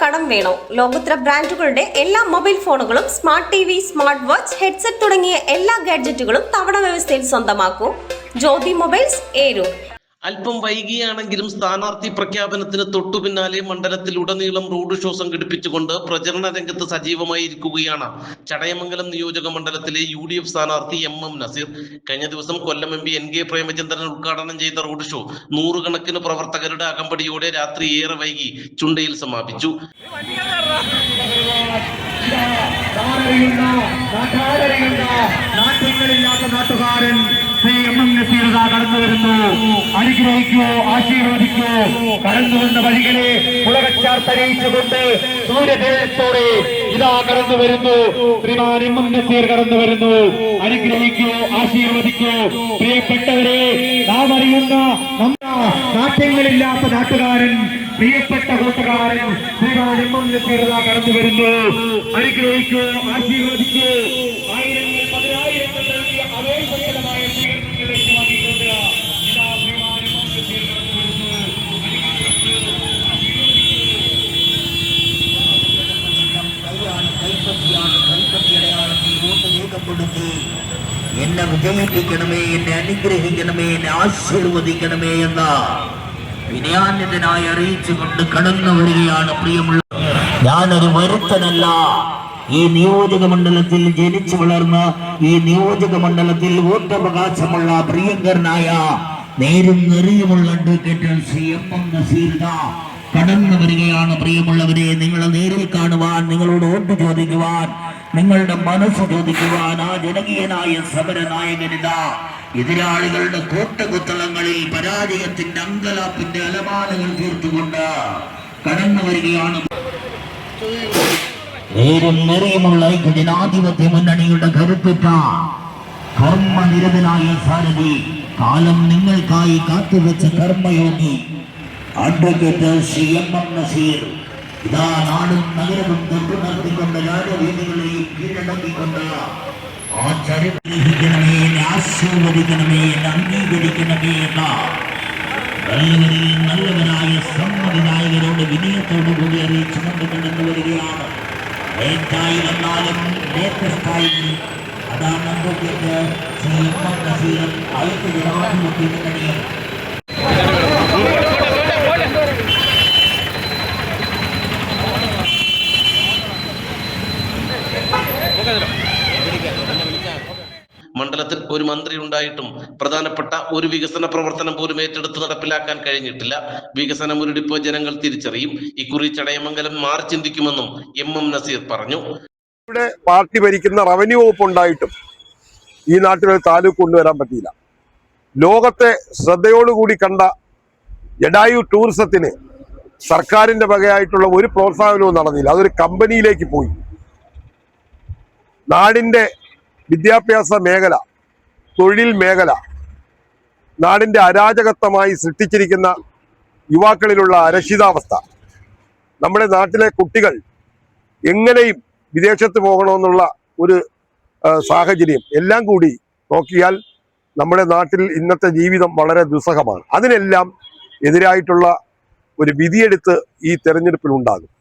കടം വേണോ? ലോകോത്തര ബ്രാൻഡുകളുടെ എല്ലാ മൊബൈൽ ഫോണുകളും smart TV, smart watch, headset തുടങ്ങിയ എല്ലാ ഗാഡ്ജറ്റുകളും തവണ വ്യവസ്ഥയിൽ സ്വന്തമാക്കൂ. ജ്യോതി മൊബൈൽസ്, ഏരൂർ. അല്പം വൈകിയാണെങ്കിലും സ്ഥാനാർത്ഥി പ്രഖ്യാപനത്തിന് തൊട്ടുപിന്നാലെ മണ്ഡലത്തിലുടനീളം റോഡ് ഷോ സംഘടിപ്പിച്ചുകൊണ്ട് പ്രചരണ രംഗത്ത് സജീവമായിരിക്കുകയാണ് ചടയമംഗലം നിയോജക മണ്ഡലത്തിലെ UDF സ്ഥാനാർത്ഥി MM നസീർ. കഴിഞ്ഞ ദിവസം കൊല്ലം MP NK പ്രേമചന്ദ്രൻ ഉദ്ഘാടനം ചെയ്ത റോഡ് ഷോ നൂറുകണക്കിന് പ്രവർത്തകരുടെ അകമ്പടിയോടെ രാത്രി ഏറെ വൈകി ചുണ്ടയിൽ സമാപിച്ചു. നാട്ടുകാരൻ MM നസീർ കടന്നു വരുന്നു. അനുഗ്രഹിക്കോ, ആശീർവദിക്കോ. കടന്നു വന്ന വഴികളെ പുളകച്ചാർത്തറിയിച്ചുകൊണ്ട് സൂര്യതേജത്തോടെ ഇതാ കടന്നു വരുന്നു. ശ്രീമാൻ MM നസീർ കടന്നു വരുന്നു. അനുഗ്രഹിക്കോ, ആശീർവദിക്കോ. പ്രിയപ്പെട്ടവരെ, നാം അറിയുന്ന നാട്യങ്ങളില്ലാത്ത നാട്ടുകാരൻ, പ്രിയപ്പെട്ട കൂട്ടുകാരൻ ശ്രീമാൻ MM നസീർ കടന്നു വരുന്നു. അനുഗ്രഹിക്കോ, ആശീർവദിക്കോ. ആയിരങ്ങൾ പതിനായിരങ്ങൾ നൽകിയ അവേശകരമായ സ്വീകരണങ്ങളിലേക്ക് വന്നിട്ടുണ്ട്. ഇതാ ശ്രീമാൻ MM നസീർ കടന്നു വരുന്നു. കൈപ്പറ്റിയടയാളത്തിൽ വോട്ട് രേഖപ്പെടുത്തി എന്നെ വിജയിപ്പിക്കണമേ, എന്നെ അനുഗ്രഹിക്കണമേ, എന്നെ ആശീർവദിക്കണമേ എന്ന വിനയാന്വിതനായി അറിയിച്ചുകൊണ്ട് കടന്നു വരികയാണ്. പ്രിയമുള്ള, ഞാനൊരു വരുത്തനല്ല. ഈ നിയോജക മണ്ഡലത്തിൽ ജനിച്ചു വളർന്ന, ഈ നിയോജക മണ്ഡലത്തിൽ വോട്ടവകാശമുള്ള പ്രിയങ്കരനായ നേരും നെറിയുമുള്ള അഡ്വക്കേറ്റ് ശ്രീ MM നസീർ കടന്നു വരികയാണ്. പ്രിയമുള്ളവരെ, നിങ്ങളെ നേരിൽ കാണുവാൻ, നിങ്ങളോട് വോട്ട് ചോദിക്കുവാൻ, നിങ്ങളുടെ മനസ്സ് ചോദിക്കുവാൻ ആ ജനകീയനായ സമരനായകനിതാ എതിരാളികളുടെ കോട്ടകുത്തളങ്ങളിൽ പരാജയത്തിന്റെ അങ്കലാപ്പിന്റെ അലമാലകൾ തീർത്തുകൊണ്ട് കടന്നു വരികയാണ്. നേരും നെറിയുമുള്ള ജനാധിപത്യ മുന്നണിയുടെ കരുത്തുറ്റ കർമ്മനിരതനായ സാരഥി, കാലം നിങ്ങൾക്കായി കാത്തുവെച്ച കർമ്മയോഗി അഡ്വക്കേറ്റ് ശ്രീ MM നസീർ ഇതാ നാടും നഗരവും തൊട്ടു നിർത്തിക്കൊണ്ട് രാജവീതികളെയും കീഴടക്കിക്കൊണ്ട് ആ ചരിത്രഹിക്കണമേ, ആശീർവദിക്കണമേ, അംഗീകരിക്കണമേ എന്ന നല്ലവരിൽ നല്ലവരായ സമ്മതിദായകരോട് വിനയത്തോടുകൂടി അറിയിച്ചുകൊണ്ട് കടന്നു വരികയാണ്. ലേറ്റായി വന്നാലും ലേറ്റസ്റ്റായി അതാണ് അഡ്വക്കേറ്റ് ശ്രീ MM നസീർ ഐക്യ ജനാധിപത്യ മുന്നണി. മണ്ഡലത്തിൽ ഒരു മന്ത്രി ഉണ്ടായിട്ടും പ്രധാനപ്പെട്ട ഒരു വികസന പ്രവർത്തനം പോലും ഏറ്റെടുത്ത് നടപ്പിലാക്കാൻ കഴിഞ്ഞിട്ടില്ല. വികസന മുരടിപ്പ് ജനങ്ങൾ തിരിച്ചറിയും. ഇക്കുറി ചടയമംഗലം മാറി ചിന്തിക്കുമെന്നും MM നസീർ പറഞ്ഞു. ഇവിടെ പാർട്ടി ഭരിക്കുന്ന റവന്യൂ വകുപ്പ് ഉണ്ടായിട്ടും ഈ നാട്ടിലൊരു താലൂക്ക് കൊണ്ടുവരാൻ പറ്റിയില്ല. ലോകത്തെ ശ്രദ്ധയോടുകൂടി കണ്ട ജഡായു ടൂറിസത്തിന് സർക്കാരിന്റെ വകയായിട്ടുള്ള ഒരു പ്രോത്സാഹനവും നടന്നില്ല. അതൊരു കമ്പനിയിലേക്ക് പോയി. നാടിന്റെ വിദ്യാഭ്യാസ മേഖല, തൊഴിൽ മേഖല നാടിന്റെ അരാജകത്വമായി സൃഷ്ടിച്ചിരിക്കുന്ന യുവാക്കളിലുള്ള അരക്ഷിതാവസ്ഥ, നമ്മുടെ നാട്ടിലെ കുട്ടികൾ എങ്ങനെയും വിദേശത്ത് പോകണമെന്നുള്ള ഒരു സാഹചര്യം എല്ലാം കൂടി നോക്കിയാൽ നമ്മുടെ നാട്ടിൽ ഇന്നത്തെ ജീവിതം വളരെ ദുസ്സഹമാണ്. അതിനെല്ലാം എതിരായിട്ടുള്ള ഒരു വിധിയെടുത്ത് ഈ തെരഞ്ഞെടുപ്പിൽ ഉണ്ടാകും.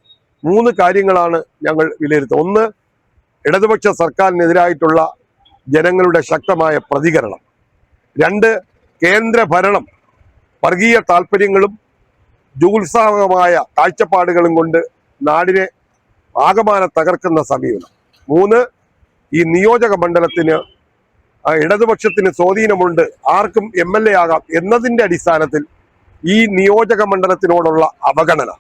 3 കാര്യങ്ങളാണ് ഞങ്ങൾ വിലയിരുത്തുന്നത്. 1, ഇടതുപക്ഷ സർക്കാരിനെതിരായിട്ടുള്ള ജനങ്ങളുടെ ശക്തമായ പ്രതികരണം. 2, കേന്ദ്ര ഭരണം വർഗീയ താല്പര്യങ്ങളും ജുഗുത്സാഹമായ കാഴ്ചപ്പാടുകളും കൊണ്ട് നാടിനെ ആകമാനം തകർക്കുന്ന സമീപനം. 3, ഈ നിയോജക മണ്ഡലത്തിന് ഇടതുപക്ഷത്തിന് സ്വാധീനമുണ്ട്, ആർക്കും MLA ആകാം എന്നതിന്റെ അടിസ്ഥാനത്തിൽ ഈ നിയോജക മണ്ഡലത്തിനോടുള്ള അവഗണന.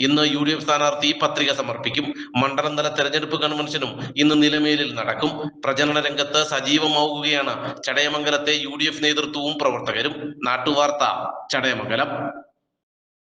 ഇന്ന് UDF സ്ഥാനാർത്ഥി പത്രിക സമർപ്പിക്കും. മണ്ഡലം തല തെരഞ്ഞെടുപ്പ് കൺവെൻഷനും ഇന്ന് നിലമേലിൽ നടക്കും. പ്രചരണ രംഗത്ത് സജീവമാവുകയാണ് ചടയമംഗലത്തെ UDF നേതൃത്വവും പ്രവർത്തകരും. നാട്ടുവാർത്ത, ചടയമംഗലം.